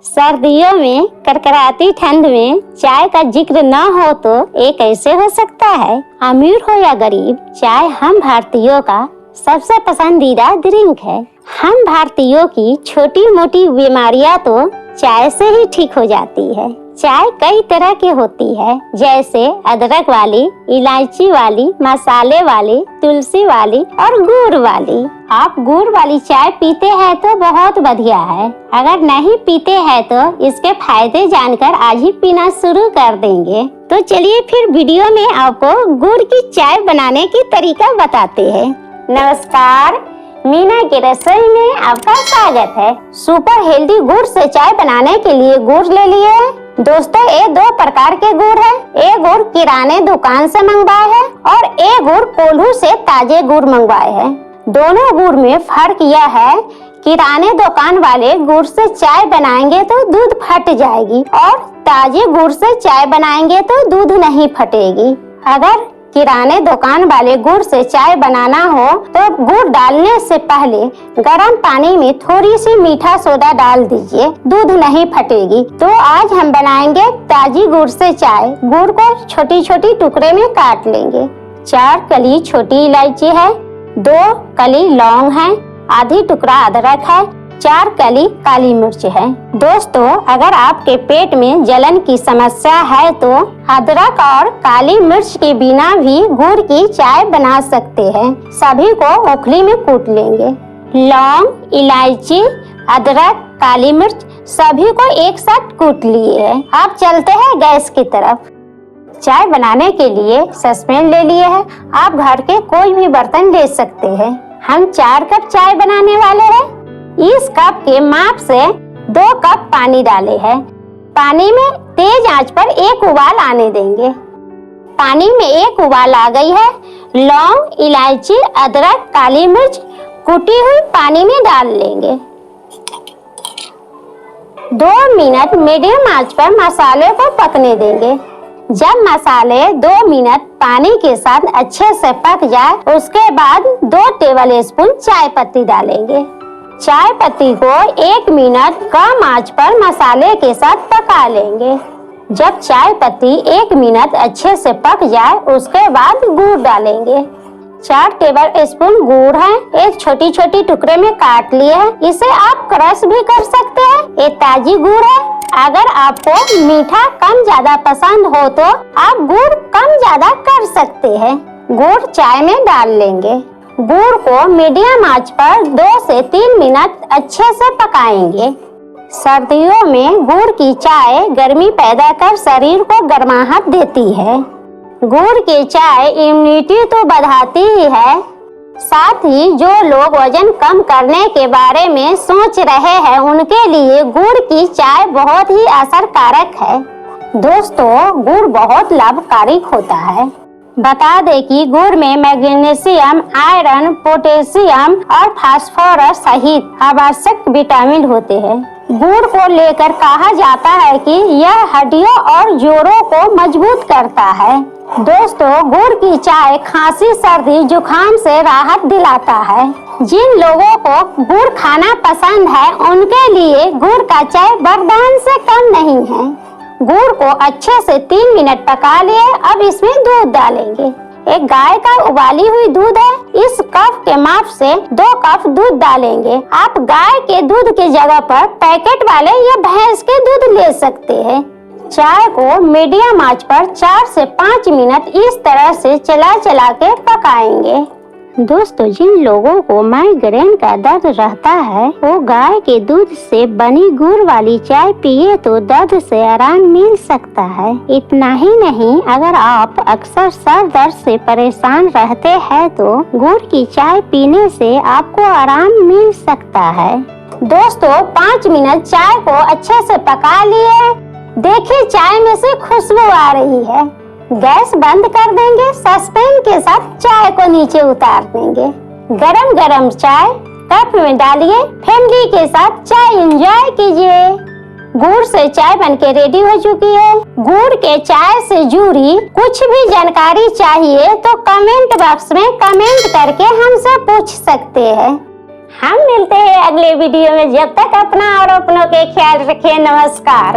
सर्दियों में करकराती ठंड में चाय का जिक्र न हो तो ये कैसे हो सकता है। अमीर हो या गरीब, चाय हम भारतीयों का सबसे पसंदीदा ड्रिंक है। हम भारतीयों की छोटी मोटी बीमारियां तो चाय से ही ठीक हो जाती है। चाय कई तरह की होती है, जैसे अदरक वाली, इलायची वाली, मसाले वाली, तुलसी वाली और गुड़ वाली। आप गुड़ वाली चाय पीते हैं तो बहुत बढ़िया है। अगर नहीं पीते हैं तो इसके फायदे जानकर आज ही पीना शुरू कर देंगे। तो चलिए फिर वीडियो में आपको गुड़ की चाय बनाने की तरीका बताते हैं। नमस्कार, मीना की रसोई में आपका स्वागत है। सुपर हेल्दी गुड़ से चाय बनाने के लिए गुड़ ले लिए हैं। दोस्तों, ये दो प्रकार के गुड़ है। एक गुड़ किराने दुकान से मंगवाए है और एक गुड़ कोल्हू से ताजे गुड़ मंगवाए है। दोनों गुड़ में फर्क यह है, किराने दुकान वाले गुड़ से चाय बनाएंगे तो दूध फट जाएगी और ताजे गुड़ से चाय बनाएंगे तो दूध नहीं फटेगी। अगर किराने दुकान वाले गुड़ से चाय बनाना हो तो गुड़ डालने से पहले गर्म पानी में थोड़ी सी मीठा सोडा डाल दीजिए, दूध नहीं फटेगी। तो आज हम बनाएंगे ताजी गुड़ से चाय। गुड़ को छोटी छोटी टुकड़े में काट लेंगे। 4 कली छोटी इलायची है, 2 कली लौंग है, आधी टुकड़ा अदरक है, 4 कली काली मिर्च है। दोस्तों, अगर आपके पेट में जलन की समस्या है तो अदरक और काली मिर्च के बिना भी गुड़ की चाय बना सकते हैं। सभी को ओखली में कूट लेंगे। लौंग, इलायची, अदरक, काली मिर्च सभी को एक साथ कूट लिए हैं। अब चलते हैं गैस की तरफ। चाय बनाने के लिए सॉसपैन ले लिए है। आप घर के कोई भी बर्तन ले सकते हैं। हम 4 कप चाय बनाने वाले हैं। इस कप के माप से 2 कप पानी डाले हैं। पानी में तेज आंच पर एक उबाल आने देंगे। पानी में एक उबाल आ गई है। लौंग, इलायची, अदरक, काली मिर्च कुटी हुई पानी में डाल लेंगे। 2 मिनट मीडियम आंच पर मसाले को पकने देंगे। जब मसाले 2 मिनट पानी के साथ अच्छे से पक जाए, उसके बाद 2 टेबल स्पून चाय पत्ती डालेंगे। चाय पत्ती को 1 मिनट कम आंच पर मसाले के साथ पका लेंगे। जब चाय पत्ती 1 मिनट अच्छे से पक जाए, उसके बाद गुड़ डालेंगे। 4 टेबल स्पून गुड़ है, एक छोटी छोटी टुकड़े में काट लिए है। इसे आप क्रश भी कर सकते हैं। ये ताजी गुड़ है। अगर आपको मीठा कम ज्यादा पसंद हो तो आप गुड़ कम ज्यादा कर सकते हैं। गुड़ चाय में डाल लेंगे। गुड़ को मीडियम आंच पर 2 से 3 मिनट अच्छे से पकाएंगे। सर्दियों में गुड़ की चाय गर्मी पैदा कर शरीर को गर्माहट देती है। गुड़ की चाय इम्यूनिटी तो बढ़ाती ही है, साथ ही जो लोग वजन कम करने के बारे में सोच रहे हैं उनके लिए गुड़ की चाय बहुत ही असरकारक है। दोस्तों, गुड़ बहुत लाभकारी होता है। बता दें कि गुड़ में मैग्नीशियम, आयरन, पोटेशियम और फास्फोरस सहित आवश्यक विटामिन होते हैं। गुड़ को लेकर कहा जाता है कि यह हड्डियों और जोड़ों को मजबूत करता है। दोस्तों, गुड़ की चाय खांसी, सर्दी, जुकाम से राहत दिलाता है। जिन लोगों को गुड़ खाना पसंद है उनके लिए गुड़ का चाय वरदान से कम नहीं है। गुड़ को अच्छे से 3 मिनट पका लिए। अब इसमें दूध डालेंगे। एक गाय का उबाली हुई दूध है। इस कप के माप से 2 कप दूध डालेंगे। आप गाय के दूध की जगह पर पैकेट वाले या भैंस के दूध ले सकते हैं। चाय को मीडियम आंच पर 4 से 5 मिनट इस तरह से चला चला के पकाएंगे। दोस्तों, जिन लोगों को माइग्रेन का दर्द रहता है वो गाय के दूध से बनी गुड़ वाली चाय पिए तो दर्द से आराम मिल सकता है। इतना ही नहीं, अगर आप अक्सर सर दर्द से परेशान रहते हैं तो गुड़ की चाय पीने से आपको आराम मिल सकता है। दोस्तों, 5 मिनट चाय को अच्छे से पका लिए। देखिए, चाय में से खुशबू आ रही है। गैस बंद कर देंगे। सॉसपैन के साथ चाय को नीचे उतार देंगे। गरम गरम चाय कप में डालिए। फैमिली के साथ चाय एंजॉय कीजिए। गुड़ से चाय बनके रेडी हो चुकी है। गुड़ के चाय से जुड़ी कुछ भी जानकारी चाहिए तो कमेंट बॉक्स में कमेंट करके हमसे पूछ सकते हैं। हम मिलते हैं अगले वीडियो में। जब तक अपना और अपनों के ख्याल रखें। नमस्कार।